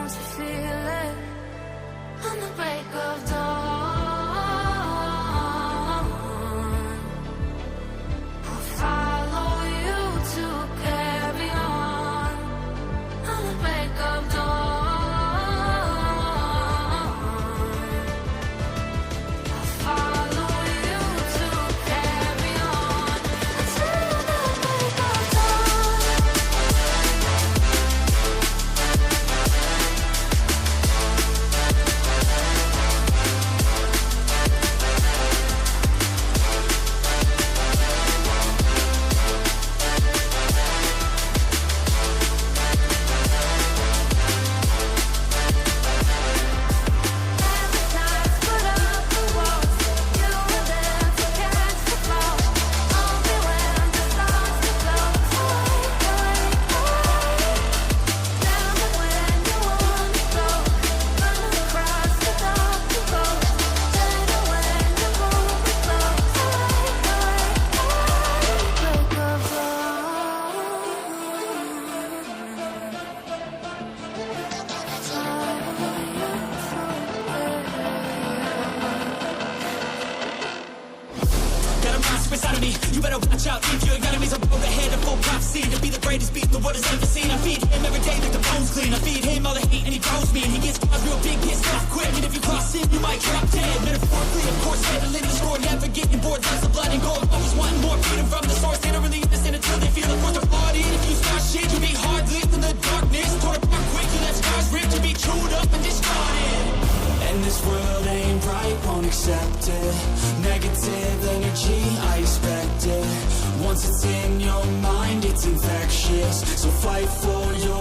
don't you feel it? On the break of dawn, I'll follow you to carry on. On the break of dawn, I'll follow you to carry on until the break of dawn. Got a monster inside of me, you better watch out. If your enemies are road ahead, a full prophecy to be the greatest beast the world has ever seen. I feed him every day like the bones clean. I feed him all the hate and he grows me. And he gets cars real big, gets off quick. And if you cross him, you might drop dead. Metaphorically, of course, handling the score, never getting bored. Lots of blood and gold, always wanting more. Freedom from the source, they don't really understand until they feel the force of blood. And if you start shit, you be hard lived in the darkness. Torn apart quick, you let scars rip, you be chewed up and discarded. And this world ain't right, won't accept it. Negative energy, I expect it. Once it's in your mind, it's infectious. So fight for your